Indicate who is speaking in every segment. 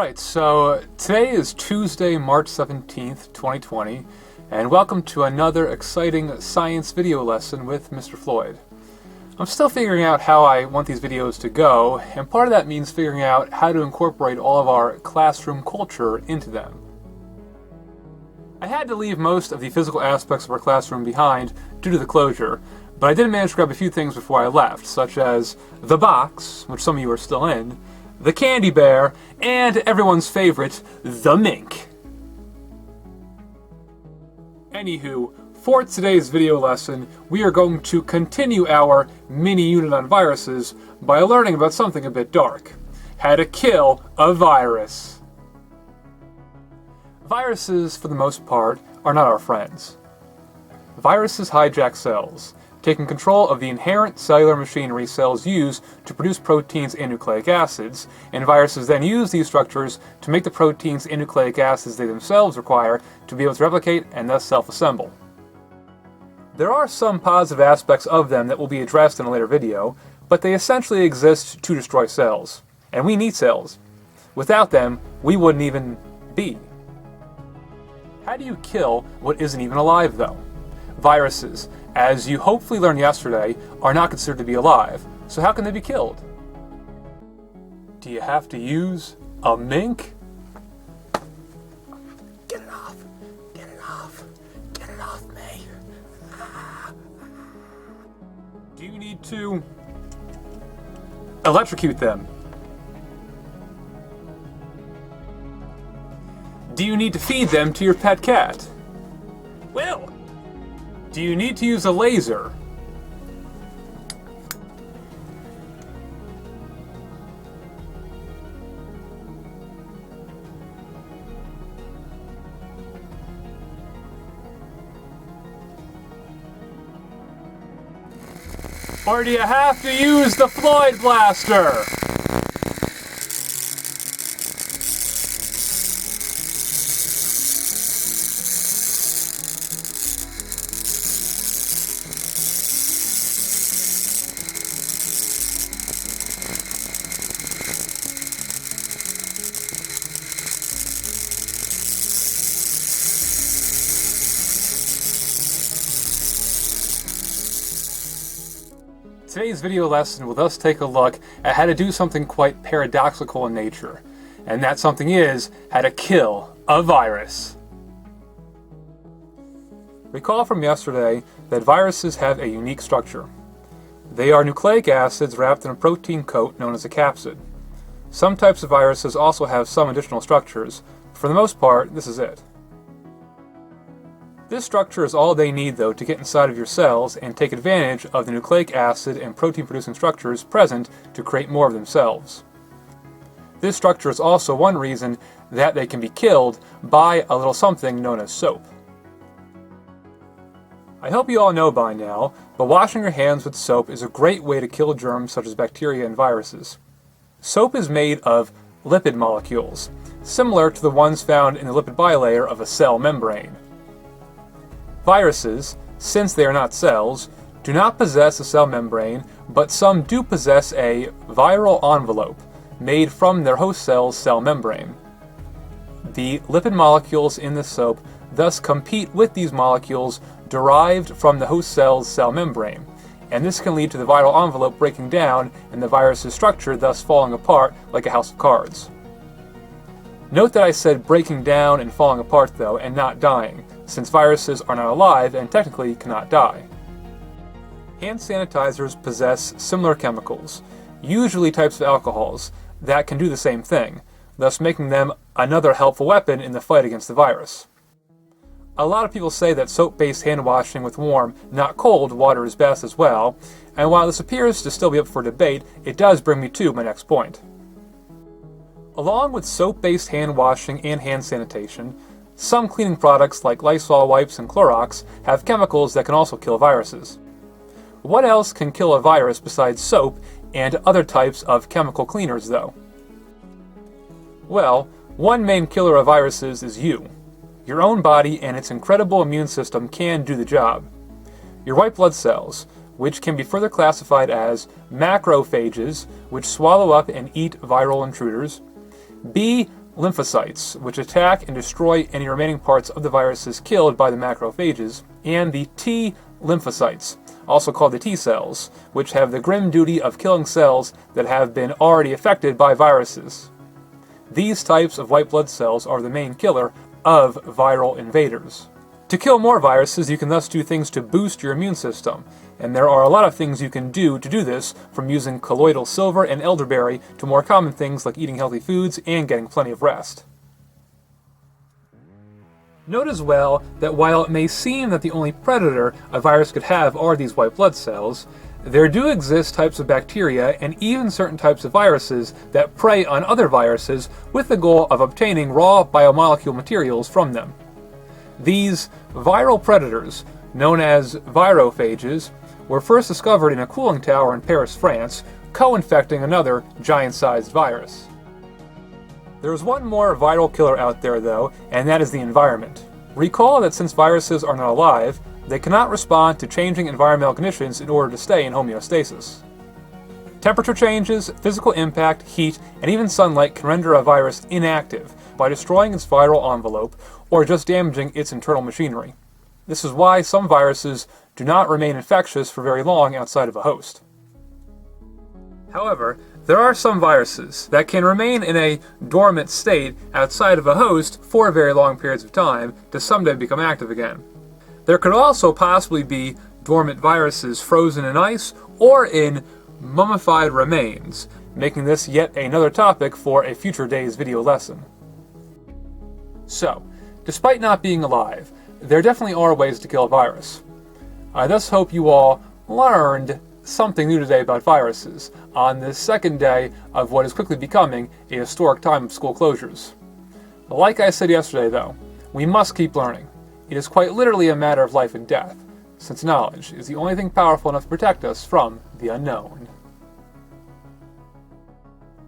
Speaker 1: Alright, so today is Tuesday, March 17th, 2020, and welcome to another exciting science video lesson with Mr. Floyd. I'm still figuring out how I want these videos to go, and part of that means figuring out how to incorporate all of our classroom culture into them. I had to leave most of the physical aspects of our classroom behind due to the closure, but I did manage to grab a few things before I left, such as the box, which some of you are still in, the candy bear, and everyone's favorite, the mink. Anywho, for today's video lesson, we are going to continue our mini-unit on viruses by learning about something a bit dark. How to kill a virus. Viruses, for the most part, are not our friends. Viruses hijack cells, taking control of the inherent cellular machinery cells use to produce proteins and nucleic acids, and viruses then use these structures to make the proteins and nucleic acids they themselves require to be able to replicate and thus self-assemble. There are some positive aspects of them that will be addressed in a later video, but they essentially exist to destroy cells. And we need cells. Without them, we wouldn't even be. How do you kill what isn't even alive, though? Viruses, as you hopefully learned yesterday, are not considered to be alive, so how can they be killed? Do you have to use a mink? Get it off! Get it off! Get it off me! Do you need to electrocute them? Do you need to feed them to your pet cat? Will! Do you need to use a laser? Or do you have to use the Floyd blaster? Today's video lesson will thus take a look at how to do something quite paradoxical in nature, and that something is how to kill a virus. Recall from yesterday that viruses have a unique structure. They are nucleic acids wrapped in a protein coat known as a capsid. Some types of viruses also have some additional structures, but for the most part, this is it. This structure is all they need, though, to get inside of your cells and take advantage of the nucleic acid and protein-producing structures present to create more of themselves. This structure is also one reason that they can be killed by a little something known as soap. I hope you all know by now, but washing your hands with soap is a great way to kill germs such as bacteria and viruses. Soap is made of lipid molecules, similar to the ones found in the lipid bilayer of a cell membrane. Viruses, since they are not cells, do not possess a cell membrane, but some do possess a viral envelope made from their host cell's cell membrane. The lipid molecules in the soap thus compete with these molecules derived from the host cell's cell membrane, and this can lead to the viral envelope breaking down and the virus's structure thus falling apart like a house of cards. Note that I said breaking down and falling apart, though, and not dying, since viruses are not alive and technically cannot die. Hand sanitizers possess similar chemicals, usually types of alcohols, that can do the same thing, thus making them another helpful weapon in the fight against the virus. A lot of people say that soap-based hand washing with warm, not cold, water is best as well, and while this appears to still be up for debate, it does bring me to my next point. Along with soap-based hand washing and hand sanitation, some cleaning products like Lysol wipes and Clorox have chemicals that can also kill viruses. What else can kill a virus besides soap and other types of chemical cleaners, though? Well, one main killer of viruses is you. Your own body and its incredible immune system can do the job. Your white blood cells, which can be further classified as macrophages, which swallow up and eat viral intruders, B. lymphocytes, which attack and destroy any remaining parts of the viruses killed by the macrophages, and the T lymphocytes, also called the T cells, which have the grim duty of killing cells that have been already affected by viruses. These types of white blood cells are the main killer of viral invaders. To kill more viruses, you can thus do things to boost your immune system, and there are a lot of things you can do to do this, from using colloidal silver and elderberry to more common things like eating healthy foods and getting plenty of rest. Note as well that while it may seem that the only predator a virus could have are these white blood cells, there do exist types of bacteria and even certain types of viruses that prey on other viruses with the goal of obtaining raw biomolecule materials from them. These viral predators, known as virophages, were first discovered in a cooling tower in Paris, France, co-infecting another giant-sized virus. There's one more viral killer out there though, and that is the environment. Recall that since viruses are not alive, they cannot respond to changing environmental conditions in order to stay in homeostasis. Temperature changes, physical impact, heat, and even sunlight can render a virus inactive by destroying its viral envelope or just damaging its internal machinery. This is why some viruses do not remain infectious for very long outside of a host. However, there are some viruses that can remain in a dormant state outside of a host for very long periods of time to someday become active again. There could also possibly be dormant viruses frozen in ice or in mummified remains, making this yet another topic for a future day's video lesson. So, despite not being alive, there definitely are ways to kill a virus. I thus hope you all learned something new today about viruses on this second day of what is quickly becoming a historic time of school closures. Like I said yesterday though, we must keep learning. It is quite literally a matter of life and death, since knowledge is the only thing powerful enough to protect us from the unknown.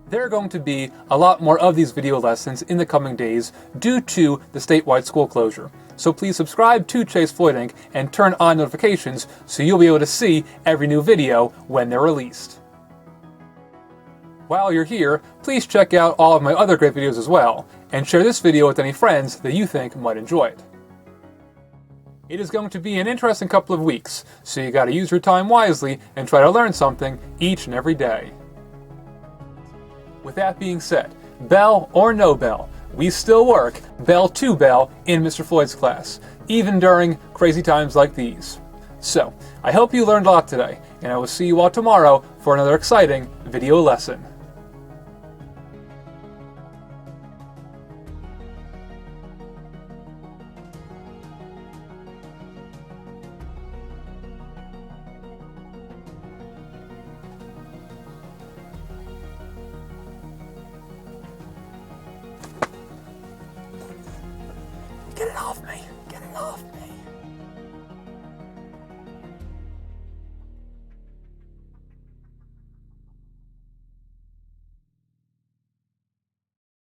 Speaker 1: There are going to be a lot more of these video lessons in the coming days due to the statewide school closure. So please subscribe to ChaseFloydInc and turn on notifications so you'll be able to see every new video when they're released. While you're here, please check out all of my other great videos as well, and share this video with any friends that you think might enjoy it. It is going to be an interesting couple of weeks, so you gotta use your time wisely and try to learn something each and every day. With that being said, bell or no bell, we still work bell to bell in Mr. Floyd's class, even during crazy times like these. So, I hope you learned a lot today, and I will see you all tomorrow for another exciting video lesson. Get it off me.